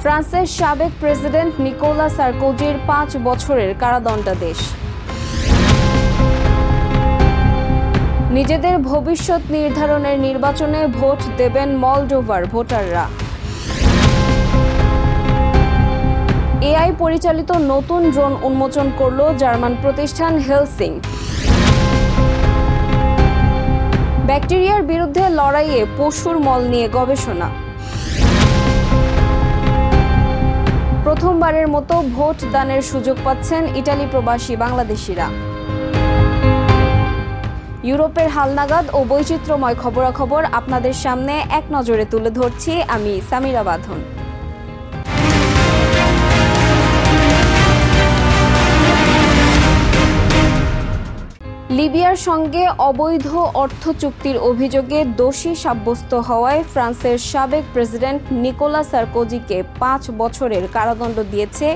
ফ্রান্সের সাবেক president Nicolas সার্কোজির ৫ বছরের কারাদণ্ডাদেশ। নিজেদের ভবিষ্যৎ নির্ধারণের নির্বাচনে ভোট দেবেন মলডোভার ভোটাররা। এআই পরিচালিত নতুন ড্রোন উন্মোচন করল জার্মান প্রতিষ্ঠান হেলসিং। ব্যাকটেরিয়ার বিরুদ্ধে লড়াইয়ে পশুর মল নিয়ে গবেষণা। প্রথমবারের মতো ভোট দানের সুযোগ পাচ্ছেন ইটালি প্রবাসী বাংলাদেশিরা। ইউরোপের হালনাগাদ ও বৈচিত্র্যময় খবরাখবর আপনাদের সামনে এক নজরে তুলে ধরছি আমি সামিরা বাঁধন। লিবিয়ার সঙ্গে অবৈধ অর্থ চুক্তির অভিযোগে দোষী সাব্যস্ত হওয়ায় ফ্রান্সের সাবেক প্রেসিডেন্ট নিকোলা সার্কোজিকে ৫ বছরের কারাদণ্ড দিয়েছে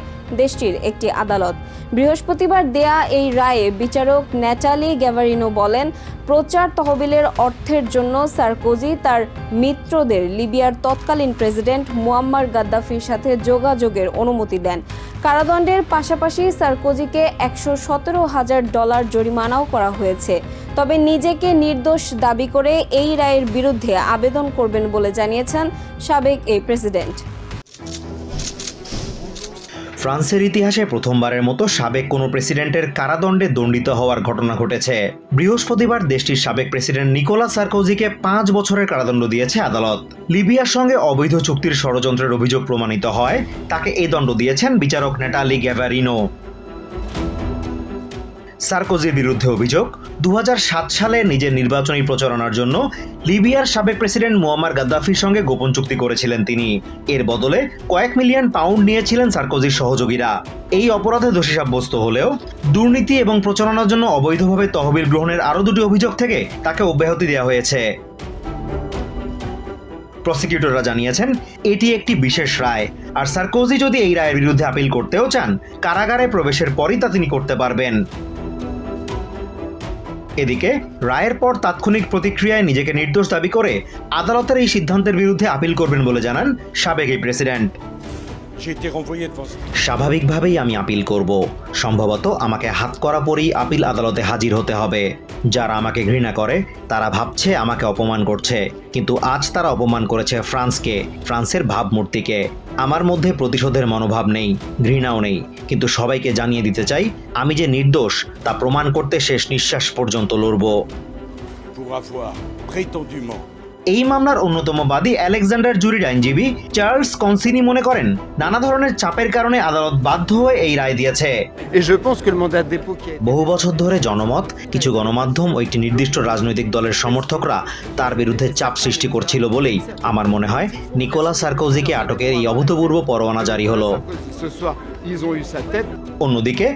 দেশটির একটি আদালত। বৃহস্পতিবার দেয়া এই রায়ে বিচারক ন্যাটালি গ্যাভারিনো বলেন, প্রচার তহবিলের অর্থের জন্য সার্কোজি তার মিত্রদের লিবিয়ার তৎকালীন প্রেসিডেন্ট মুয়াম্মার গাদ্দাফির সাথে যোগাযোগের অনুমতি দেন। কারাদণ্ডের পাশাপাশি সার্কোজিকে $১১৭,০০০ জরিমানাও করা হয়েছে। তবে নিজেকে নির্দোষ দাবি করে এই রায়ের বিরুদ্ধে আবেদন করবেন বলে জানিয়েছেন সাবেক এই প্রেসিডেন্ট। ফ্রান্সের ইতিহাসে প্রথমবারের মতো সাবেক কোনো প্রেসিডেন্টের কারাদণ্ডে দণ্ডিত হওয়ার ঘটনা ঘটেছে। বৃহস্পতিবার দেশটির সাবেক প্রেসিডেন্ট নিকোলা সার্কোজিকে ৫ বছরের কারাদণ্ড দিয়েছে আদালত। লিবিয়ার সঙ্গে অবৈধ চুক্তির ষড়যন্ত্রের অভিযোগ প্রমাণিত হয় তাকে এই দণ্ড দিয়েছেন বিচারক ন্যাটালি গ্যাভারিনো। সার্কোজির বিরুদ্ধে অভিযোগ, ২০০৭ সালে নিজের নির্বাচনী প্রচারণার জন্য লিবিয়ার সাবেক প্রেসিডেন্ট মুয়াম্মার গাদ্দাফির সঙ্গে গোপন চুক্তি করেছিলেন তিনি। এর বদলে কয়েক মিলিয়ন পাউন্ড নিয়েছিলেন সার্কোজির সহযোগীরা। এই অপরাধে দোষী সাব্যস্ত হলেও দুর্নীতি এবং প্রচারণার জন্য অবৈধভাবে তহবিল গ্রহণের আরও ২টি অভিযোগ থেকে তাকে অব্যাহতি দেওয়া হয়েছে। প্রসিকিউটররা জানিয়েছেন এটি একটি বিশেষ রায়, আর সার্কোজি যদি এই রায়ের বিরুদ্ধে আপিল করতেও চান, কারাগারে প্রবেশের পরই তা তিনি করতে পারবেন। এদিকে রায়ের পর তাৎক্ষণিক প্রতিক্রিয়ায় নিজেকে নির্দোষ দাবি করে আদালতের এই সিদ্ধান্তের বিরুদ্ধে আপিল করবেন বলে জানান সাবেক এই প্রেসিডেন্ট। স্বাভাবিকভাবেই আমি আপিল করব। সম্ভবত আমাকে হাত করা পরেই আপিল আদালতে হাজির হতে হবে। যারা আমাকে ঘৃণা করে তারা ভাবছে আমাকে অপমান করছে, কিন্তু আজ তারা অপমান করেছে ফ্রান্সকে, ফ্রান্সের ভাবমূর্তিকে। আমার মধ্যে প্রতিশোধের মনোভাব নেই, ঘৃণাও নেই, কিন্তু সবাইকে জানিয়ে দিতে চাই আমি যে নির্দোষ তা প্রমাণ করতে শেষ নিঃশ্বাস পর্যন্ত লড়ব। এই মামলার অন্যতম বাদী আলেকজান্ডার জুরির আইনজীবী চার্লস কনসিনি মনে করেন, নানা ধরনের চাপের কারণে আদালত বাধ্য হয়ে এই রায় দিয়েছে। বহু বছর ধরে জনমত, কিছু গণমাধ্যম ও একটি নির্দিষ্ট রাজনৈতিক দলের সমর্থকরা তার বিরুদ্ধে চাপ সৃষ্টি করছিল বলেই আমার মনে হয় নিকোলা সার্কোজিকে আটকের এই অভূতপূর্ব পরোয়ানা জারি হলো। অন্যদিকে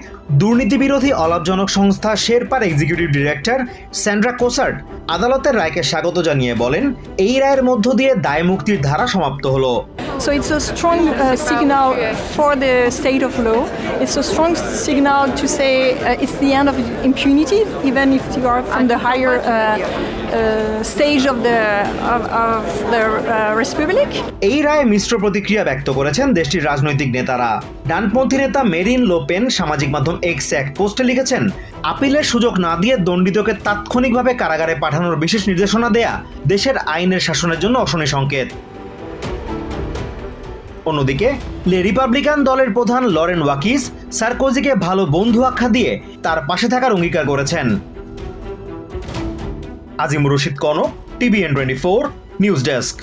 দুর্নীতি বিরোধী অলাভজনক সংস্থা শেরপার এক্সিকিউটিভ ডিরেক্টর স্যান্ড্রা কোসার্ট আদালতের রায়কে স্বাগত জানিয়ে বলেন, এই রায়ের মধ্য দিয়ে দায় মুক্তির ধারা সমাপ্ত হলো। So it's a strong signal for the state of law. It's a strong signal to say it's the end of impunity, even if you are from the higher stage of the republic. এই রায়ে মিশ্র প্রতিক্রিয়া ব্যক্ত করেছেন দেশটির রাজনৈতিক নেতারা। ডানপন্থী নেতা মেরিন লো পেন সামাজিক মাধ্যম এক্সে এক পোস্টে লিখেছেন, আপিলের সুযোগ না দিয়ে দণ্ডিতকে তাৎক্ষণিকভাবে কারাগারে পাঠানোর বিশেষ নির্দেশনা দেয়া দেশের আইনের শাসনের জন্য অশনি সংকেত। অন্যদিকে রিপাবলিকান দলের প্রধান লরেন ওয়াকিস সার্কোজিকে ভালো বন্ধু আখ্যা দিয়ে তার পাশে থাকার অঙ্গীকার করেছেন। Azim Rashid Kanak, TVN24 news desk.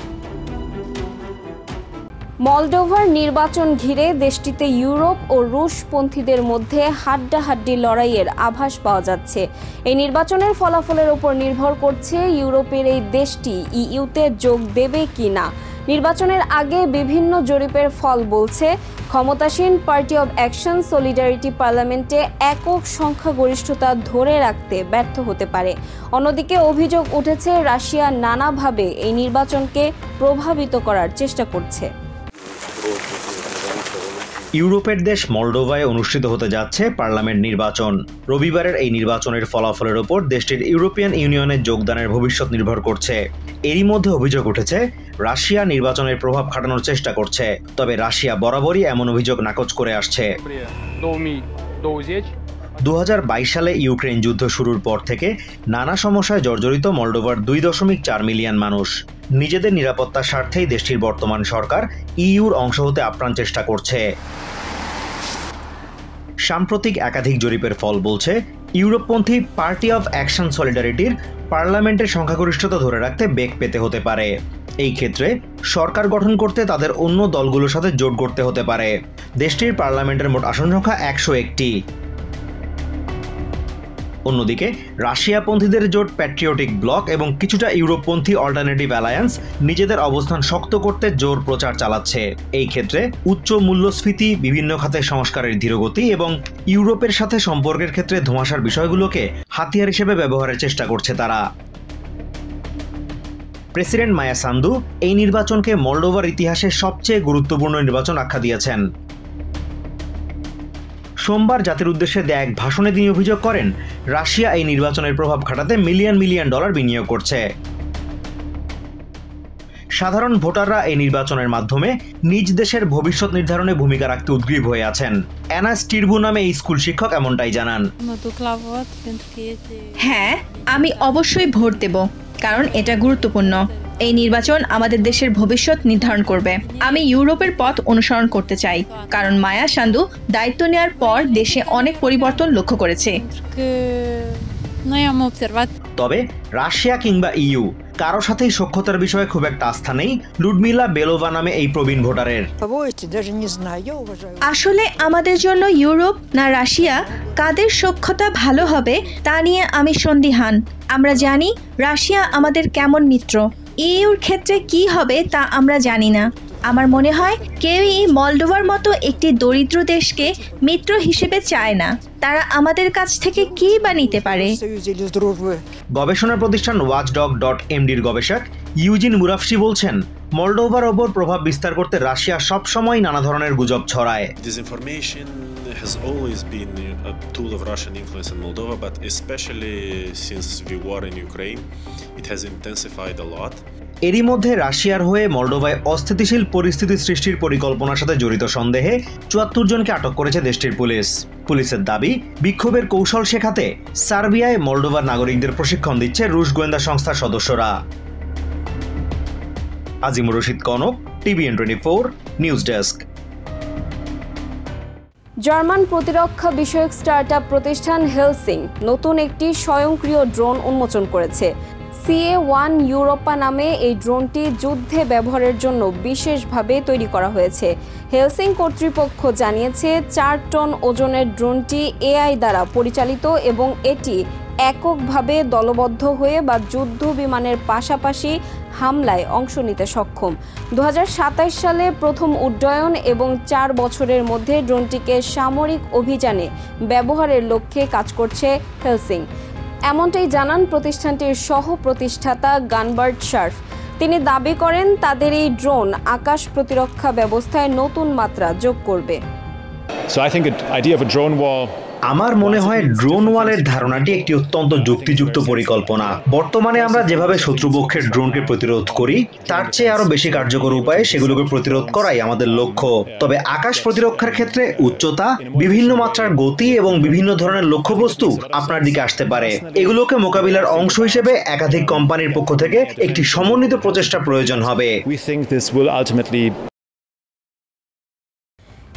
মলডোভার নির্বাচন ঘিরে দেশটিতে ইউরোপ ও রুশপন্থীদের মধ্যে হাড্ডাহাড্ডি লড়াইয়ের আভাস পাওয়া যাচ্ছে। এই নির্বাচনের ফলাফলের উপর নির্ভর করছে ইউরোপের এই দেশটি ইইউতে যোগ দেবে কিনা। নির্বাচনের আগে বিভিন্ন জরিপের ফল বলছে, ক্ষমতাসীন পার্টি অব অ্যাকশন সলিডারিটি পার্লামেন্টে একক সংখ্যাগরিষ্ঠতা ধরে রাখতে ব্যর্থ হতে পারে। অন্যদিকে অভিযোগ উঠেছে রাশিয়া নানাভাবে এই নির্বাচনকে প্রভাবিত করার চেষ্টা করছে। ইউরোপের দেশ মলডোভায় অনুষ্ঠিত হতে যাচ্ছে পার্লামেন্ট নির্বাচন। রবিবারের এই নির্বাচনের ফলাফলের ওপর দেশটির ইউরোপিয়ান ইউনিয়নে যোগদানের ভবিষ্যৎ নির্ভর করছে। এরই মধ্যে অভিযোগ উঠেছে রাশিয়া নির্বাচনের প্রভাব খাটানোর চেষ্টা করছে, তবে রাশিয়া বরাবরই এমন অভিযোগ নাকচ করে আসছে। 2022 সালে ইউক্রেন যুদ্ধ শুরুর পর থেকে নানা সমস্যায় জর্জরিত মলডোভার 2.4 মিলিয়ন মানুষ। নিজেদের নিরাপত্তার স্বার্থেই দেশটির বর্তমান সরকার ইইউর অংশ হতে আপ্রাণ চেষ্টা করছে। সাম্প্রতিক একাধিক জরিপের ফল বলছে ইউরোপপন্থী পার্টি অফ অ্যাকশন সলিডারিটির পার্লামেন্টের সংখ্যাগরিষ্ঠতা ধরে রাখতে বেগ পেতে হতে পারে। এই ক্ষেত্রে সরকার গঠন করতে তাদের অন্য দলগুলোর সাথে জোট করতে হতে পারে। দেশটির পার্লামেন্টের মোট আসন সংখ্যা 101টি। অন্যদিকে রাশিয়াপন্থীদের জোট প্যাট্রিয়টিক ব্লক এবং কিছুটা ইউরোপপন্থী অল্টারনেটিভ অ্যালায়েন্স নিজেদের অবস্থান শক্ত করতে জোর প্রচার চালাচ্ছে। এই ক্ষেত্রে উচ্চ মূল্যস্ফীতি, বিভিন্ন খাতে সংস্কারের ধীরগতি এবং ইউরোপের সাথে সম্পর্কের ক্ষেত্রে ধোঁয়াশার বিষয়গুলোকে হাতিয়ার হিসেবে ব্যবহারের চেষ্টা করছে তারা। প্রেসিডেন্ট মায়া সান্দু এই নির্বাচনকে মলডোভার ইতিহাসে সবচেয়ে গুরুত্বপূর্ণ নির্বাচন আখ্যা দিয়েছেন। সোমবার জাতির উদ্দেশ্যে দেয়া এক ভাষণে তিনি অভিযোগ করেন রাশিয়া এই নির্বাচনের প্রভাব খাটাতে মিলিয়ন মিলিয়ন ডলার বিনিয়োগ করছে। সাধারণ ভোটাররা এই নির্বাচনের মাধ্যমে নিজ দেশের ভবিষ্যৎ নির্ধারণে ভূমিকা রাখতে উদ্গ্রীব হয়ে আছেন। অ্যানা স্টিরবু নামে এই স্কুল শিক্ষক এমনটাই জানান। হ্যাঁ, আমি অবশ্যই ভোট দেব, কারণ এটা গুরুত্বপূর্ণ। এই নির্বাচন আমাদের দেশের ভবিষ্যৎ নির্ধারণ করবে। আমি ইউরোপের পথ অনুসরণ করতে চাই, কারণ মায়া সান্দু দায়িত্ব নেওয়ার পর দেশে অনেক পরিবর্তন লক্ষ্য করেছে। তবে রাশিয়া কিংবা ইইউ কারো সাথেই সখ্যতার বিষয়ে খুব একটা আস্থা নেই লুডমিলা বেলোভা নামে এই প্রবীণ ভোটারের। আসলে আমাদের জন্য ইউরোপ না রাশিয়া, কাদের সখ্যতা ভালো হবে তা নিয়ে আমি সন্দিহান। আমরা জানি রাশিয়া আমাদের কেমন মিত্র, ইইউর ক্ষেত্রে কি হবে তা আমরা জানি না। আমার মনে হয় কেউই মলডোভার মতো একটি দরিদ্র দেশকে মিত্র হিসেবে চায় না। তারা আমাদের কাছ থেকে কি বা নিতে পারে? গবেষণা প্রতিষ্ঠান ওয়াচডগ.mdর গবেষক ইউজিন মুরাফশি বলছেন, মলডোভার ওপর প্রভাব বিস্তার করতে রাশিয়া সবসময় নানা ধরনের গুজব ছড়ায়। Has always been a tool of Russian influence in Moldova, but especially since the war in Ukraine, it has intensified a lot. এরই মধ্যে রাশিয়ার হয়ে মলডোভায় অস্থিতিশীল পরিস্থিতি সৃষ্টির পরিকল্পনার সাথে জড়িত সন্দেহে ৭৪ জনকে আটক করেছে দেশটির পুলিশ। পুলিশের দাবি, বিক্ষোভের কৌশল শেখাতে সার্বিয়ায় মলডোভার নাগরিকদের প্রশিক্ষণ দিচ্ছে রুশ গোয়েন্দা সংস্থার সদস্যরা। Azimur Rashid Kanak, TVN24 news desk. German প্রতিরক্ষা বিষয়ক স্টার্টআপ প্রতিষ্ঠান হেলসিং নতুন একটি স্বয়ংক্রিয় ড্রোন উন্মোচন করেছে। CA-1 ইউরোপা নামে এই ড্রোনটি যুদ্ধে ব্যবহারের জন্য বিশেষভাবে তৈরি করা হয়েছে। হেলসিং কর্তৃপক্ষ জানিয়েছে 4 টন ওজনের ড্রোনটি AI দ্বারা পরিচালিত এবং এটি এককভাবে দলবদ্ধ হয়ে বা যুদ্ধ বিমানের পাশাপাশি হামলায় অংশ নিতে সক্ষম। 2027 সালে প্রথম উড্ডয়ন এবং 4 বছরের মধ্যে ড্রোনটিকে সামরিক অভিযানে ব্যবহারের লক্ষ্যে কাজ করছে হেলসিং। এমনটাই জানান প্রতিষ্ঠানটির সহ প্রতিষ্ঠাতা গানবার্ট শার্ফ। তিনি দাবি করেন তাদের এই ড্রোন আকাশ প্রতিরক্ষা ব্যবস্থায় নতুন মাত্রা যোগ করবে। So I think the idea of a drone wall আমার মনে হয় ড্রোন ওয়ালের ধারণাটি একটি অত্যন্ত যুক্তিযুক্ত পরিকল্পনা। বর্তমানে আমরা যেভাবে শত্রুপক্ষের ড্রোনকে প্রতিরোধ করি তার চেয়ে আরো বেশি কার্যকর উপায়ে সেগুলোকে প্রতিরোধ করাই আমাদের লক্ষ্য। তবে আকাশ প্রতিরক্ষার ক্ষেত্রে উচ্চতা, বিভিন্ন মাত্রার গতি এবং বিভিন্ন ধরনের লক্ষ্যবস্তু আপনার দিকে আসতে পারে। এগুলোকে মোকাবিলার অংশ হিসেবে একাধিক কোম্পানির পক্ষ থেকে একটি সমন্বিত প্রচেষ্টা প্রয়োজন হবে। we think this will ultimately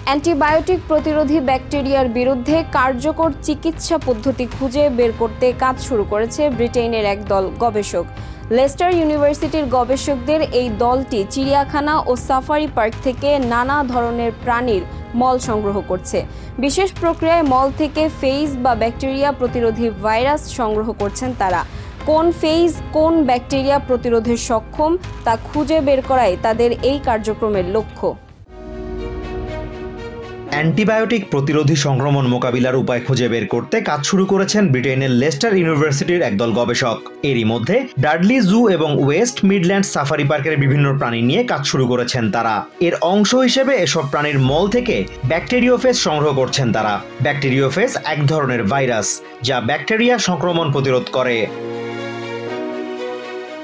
antibiotic প্রতিরোধী ব্যাকটেরিয়ার বিরুদ্ধে কার্যকর চিকিৎসা পদ্ধতি খুঁজে বের করতে কাজ শুরু করেছে ব্রিটেনের এক দল গবেষক। লেস্টার ইউনিভার্সিটির গবেষকদের এই দলটি চিড়িয়াখানা ও সাফারি পার্ক থেকে নানা ধরনের প্রাণীর মল সংগ্রহ করছে। বিশেষ প্রক্রিয়ায় মল থেকে ফেজ বা ব্যাকটেরিয়া প্রতিরোধী ভাইরাস সংগ্রহ করছেন তারা। কোন ফেজ কোন ব্যাকটেরিয়া প্রতিরোধে সক্ষম তা খুঁজে বের করাই তাদের এই কার্যক্রমের লক্ষ্য। অ্যান্টিবায়োটিক প্রতিরোধী সংক্রমণ মোকাবিলার উপায় খুঁজে বের করতে কাজ শুরু করেছেন ব্রিটেনের লেস্টার ইউনিভার্সিটির একদল গবেষক। এরই মধ্যে ডাডলি জু এবং ওয়েস্ট মিডল্যান্ড সাফারি পার্কের বিভিন্ন প্রাণী নিয়ে কাজ শুরু করেছেন তারা। এর অংশ হিসেবে এসব প্রাণীর মল থেকে ব্যাকটেরিওফেজ সংগ্রহ করছেন তারা। ব্যাকটেরিওফেজ এক ধরনের ভাইরাস যা ব্যাকটেরিয়া সংক্রমণ প্রতিরোধ করে।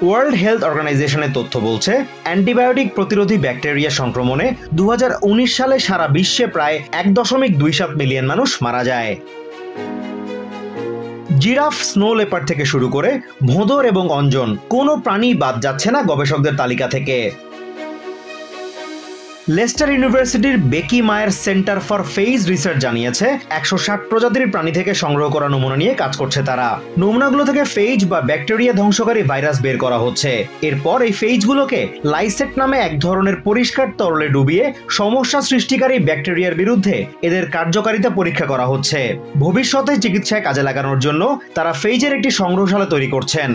ওয়ার্ল্ড হেলথ অর্গানাইজেশনের তথ্য বলছে, অ্যান্টিবায়োটিক প্রতিরোধী ব্যাকটেরিয়া সংক্রমণে 2019 সালে সারা বিশ্বে প্রায় 1.27 মিলিয়ন মানুষ মারা যায়। জিরাফ, স্নো লেপার্ড থেকে শুরু করে ভোঁদর এবং অঞ্জন কোনো প্রাণী বাদ যাচ্ছে না গবেষকদের তালিকা থেকে। লেস্টার ইউনিভার্সিটির বেকি মায়ার সেন্টার ফর ফেজ রিসার্চ জানিয়েছে 160 প্রজাতির প্রাণী থেকে সংগ্রহ করা নমুনা নিয়ে কাজ করছে তারা। নমুনাগুলো থেকে ফেজ বা ব্যাকটেরিয়া ধ্বংসকারী ভাইরাস বের করা হচ্ছে। এরপর এই ফেজগুলোকে লাইসেট নামে এক ধরনের পরিষ্কার তরলে ডুবিয়ে সমস্যা সৃষ্টিকারী ব্যাকটেরিয়ার বিরুদ্ধে এদের কার্যকারিতা পরীক্ষা করা হচ্ছে। ভবিষ্যতে চিকিৎসায় কাজে লাগানোর জন্য তারা ফেজের একটি সংগ্রহশালা তৈরি করছেন।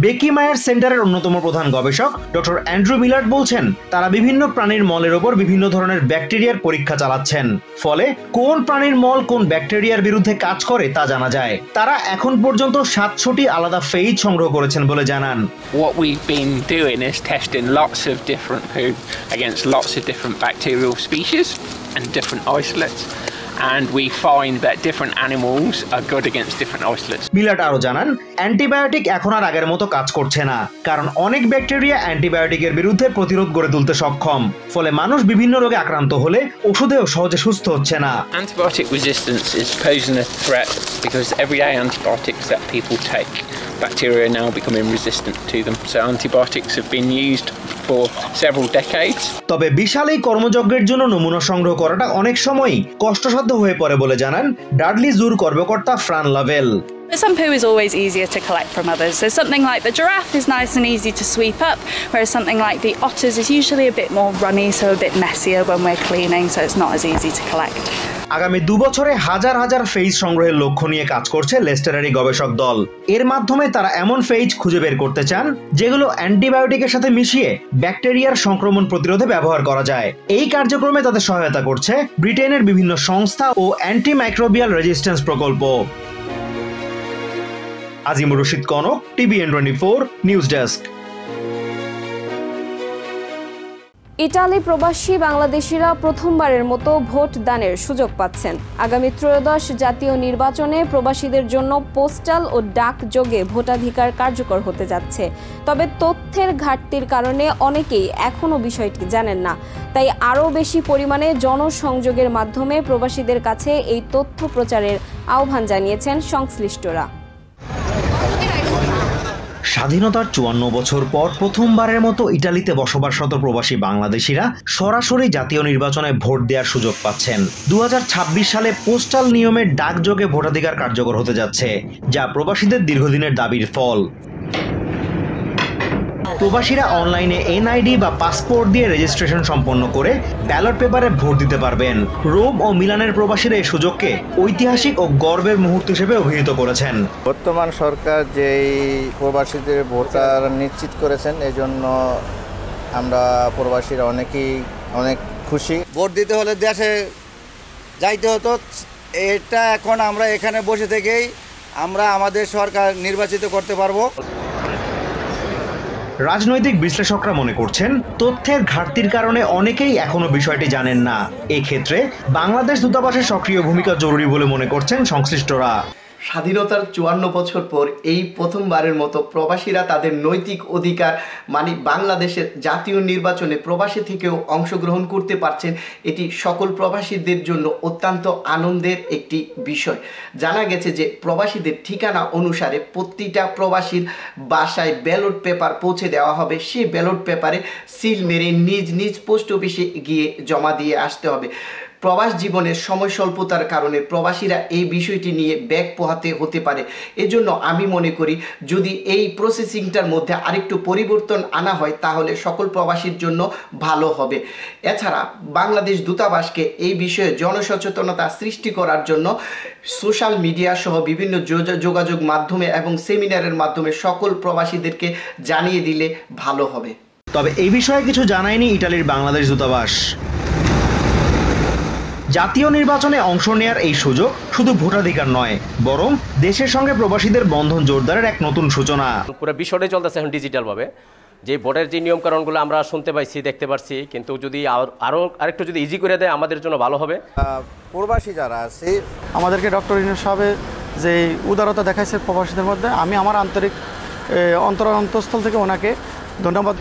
বেকি মায়ার সেন্টারের অন্যতম প্রধান গবেষক ডক্টর অ্যান্ড্রু মিলার্ড বলছেন, তারা বিভিন্ন প্রাণীর মলের ওপর বিভিন্ন ধরনের ব্যাকটেরিয়ার পরীক্ষা চালাচ্ছেন। ফলে কোন প্রাণীর মল কোন ব্যাকটেরিয়ার বিরুদ্ধে কাজ করে তা জানা যায়। তারা এখন পর্যন্ত 700টি আলাদা ফেজ সংগ্রহ করেছেন বলে জানান। What we've been doing is testing lots of different poo against lots of different bacterial species and different isolates. And we find that different animals are good against different isolates. মিলার্ড আরো জানান, antibiotic এখন আর আগের মতো কাজ করছে না, কারণ অনেক ব্যাকটেরিয়া অ্যান্টিবায়োটিকের বিরুদ্ধে প্রতিরোধ গড়ে তুলতে সক্ষম। ফলে মানুষ বিভিন্ন রোগে আক্রান্ত হলে ওষুধেও সহজে সুস্থ হচ্ছে না। Antibiotic resistance is posing a threat because everyday antibiotics that people take, bacteria are now becoming resistant to them. So antibiotics have been used for several decades. তবে বিশাল এই কর্মযজ্ঞের জন্য নমুনা সংগ্রহ করাটা অনেক সময়ই কষ্টসাধ্য হয়ে পড়ে বলে জানান ডাডলি জুর কর্মকর্তা Fran level. Some poo is always easier to collect from others. So something like the giraffe is nice and easy to sweep up, whereas something like the otters is usually a bit more runny, so a bit messier when we're cleaning, so it's not as easy to collect. আগামী 2 বছরে হাজার হাজার phase সংগ্রহের লক্ষ্য নিয়ে কাজ করছে লেস্টারের গবেষক দল। এর মাধ্যমে তারা এমন ফেজ খুঁজে বের করতে চান যেগুলো অ্যান্টিবায়োটিকের সাথে মিশিয়ে ব্যাকটেরিয়ার সংক্রমণ প্রতিরোধে ব্যবহার করা যায়। এই কার্যক্রমে তাদের সহায়তা করছে ব্রিটেনের বিভিন্ন সংস্থা ও অ্যান্টিমাইক্রোবিয়াল রেজিস্ট্যান্স প্রকল্প। Azimur Rashid Kanak, TVN 24 news desk. Italy প্রবাসী বাংলাদেশিরা প্রথমবারের মতো ভোট দানের সুযোগ পাচ্ছেন। আগামী ত্রয়োদশ জাতীয় নির্বাচনে প্রবাসীদের জন্য পোস্টাল ও ডাকযোগে ভোটাধিকার কার্যকর হতে যাচ্ছে। তবে তথ্যের ঘাটতির কারণে অনেকেই এখনও বিষয়টি জানেন না। তাই আরও বেশি পরিমাণে জনসংযোগের মাধ্যমে প্রবাসীদের কাছে এই তথ্য প্রচারের আহ্বান জানিয়েছেন সংশ্লিষ্টরা। স্বাধীনতার 54 বছর পর প্রথমবারের মতো ইটালিতে বসবাসরত প্রবাসী বাংলাদেশিরা সরাসরি জাতীয় নির্বাচনে ভোট দেওয়ার সুযোগ পাচ্ছেন। 2026 সালে পোস্টাল নিয়মে ডাকযোগে ভোটাধিকার কার্যকর হতে যাচ্ছে, যা প্রবাসীদের দীর্ঘদিনের দাবির ফল। প্রবাসীরা অনলাইনে NID বা পাসপোর্ট দিয়ে রেজিস্ট্রেশন সম্পন্ন করে ব্যালট পেপারে ভোট দিতে পারবেন। রোম ও মিলানের প্রবাসীরা এই সুযোগকে ঐতিহাসিক ও গর্বের মুহূর্ত হিসেবে অভিহিত করেছেন। বর্তমান সরকার যেই প্রবাসীদের ভোটার নিশ্চিত করেছেন, এজন্য আমরা প্রবাসীরা অনেক খুশি। ভোট দিতে হলে দেশে যাইতে হতো, এটা এখন আমরা এখানে বসে থেকেই আমরা আমাদের সরকার নির্বাচিত করতে পারবো। রাজনৈতিক বিশ্লেষকরা মনে করছেন, তথ্যের ঘাটতির কারণে অনেকেই এখনো বিষয়টি জানেন না। এই ক্ষেত্রে বাংলাদেশ দূতাবাসের সক্রিয় ভূমিকা জরুরি বলে মনে করছেন সংশ্লিষ্টরা। স্বাধীনতার 54 বছর পর এই প্রথমবারের মতো প্রবাসীরা তাদের নৈতিক অধিকার মানে বাংলাদেশের জাতীয় নির্বাচনে প্রবাসী থেকেও অংশগ্রহণ করতে পারছেন। এটি সকল প্রবাসীদের জন্য অত্যন্ত আনন্দের একটি বিষয়। জানা গেছে যে প্রবাসীদের ঠিকানা অনুসারে প্রতিটা প্রবাসীর বাসায় ব্যালট পেপার পৌঁছে দেওয়া হবে। সেই ব্যালট পেপারে সিল মেরে নিজ নিজ পোস্ট অফিসে গিয়ে জমা দিয়ে আসতে হবে। প্রবাস জীবনের সময় স্বল্পতার কারণে প্রবাসীরা এই বিষয়টি নিয়ে ব্যাক পোহাতে হতে পারে। এজন্য আমি মনে করি যদি এই প্রসেসিংটার মধ্যে আরেকটু পরিবর্তন আনা হয় তাহলে সকল প্রবাসীর জন্য ভালো হবে। এছাড়া বাংলাদেশ দূতাবাসকে এই বিষয়ে জনসচেতনতা সৃষ্টি করার জন্য সোশ্যাল মিডিয়া সহ বিভিন্ন যোগাযোগ মাধ্যমে এবং সেমিনারের মাধ্যমে সকল প্রবাসীদেরকে জানিয়ে দিলে ভালো হবে। তবে এই বিষয়ে কিছু জানায়নি ইতালির বাংলাদেশ দূতাবাস। জাতীয় নির্বাচনে অংশ নেয়ার এই সুযোগ শুধু ভোটাধিকার নয়, বরং দেশের সঙ্গে প্রবাসীদের বন্ধন জোরদারের এক নতুন সূচনা। পুরো বিষয়টাই চলতেছে এখন ডিজিটালভাবে, যে ভোটের যে নিয়মকানুনগুলো আমরা শুনতে পাইছি, দেখতে পারছি, কিন্তু যদি আরেকটু যদি ইজি করে দেয় আমাদের জন্য ভালো হবে। প্রবাসী যারা আছে, আমাদেরকে ডক্টর ইউনূস সাহেবের যে উদারতা দেখাইছে প্রবাসীদের মধ্যে, আমি আমার আন্তরিক অন্তঃস্থল থেকে ওনাকে ধন্যবাদ।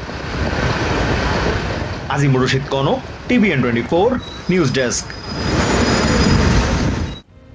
Azimur Rashid Kanak, TVN 24 news desk.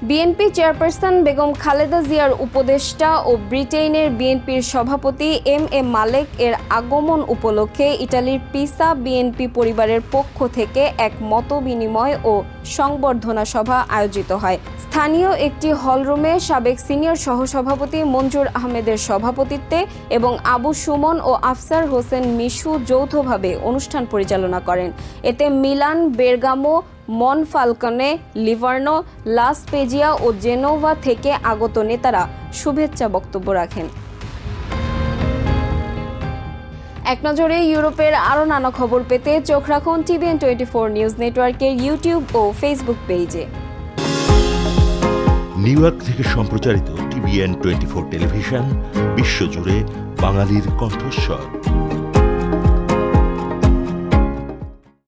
BNP chairperson Begum Khaleda জিয়ার উপদেষ্টা ও ব্রিটেনের বিএনপির সভাপতি এম মালেক এর আগমন উপলক্ষে ইটালির পিসা বিএনপি পরিবারের পক্ষ থেকে এক মতবিনিময় ও সংবর্ধনা সভা আয়োজিত হয়। স্থানীয় একটি হলরুমে সাবেক সিনিয়র সহসভাপতি মঞ্জুর আহমেদের সভাপতিত্বে এবং আবু সুমন ও আফসার হোসেন মিশু যৌথভাবে অনুষ্ঠান পরিচালনা করেন। এতে মিলান, বেরগামো, মনফালকনে, লিভার্নো, লাস পেজিয়া ও জেনোভা থেকে আগত নেতারা শুভেচ্ছা বক্তব্য রাখেন। এক নজরে ইউরোপের আরও নানা খবর পেতে চোখ রাখুন TVN 24 নিউজ নেটওয়ার্কের ইউটিউব ও ফেসবুক পেজে। নিউ ইয়র্ক থেকে সম্প্রচারিত TVN 24 টেলিভিশন বিশ্বজুড়ে বাঙালির কণ্ঠস্বর।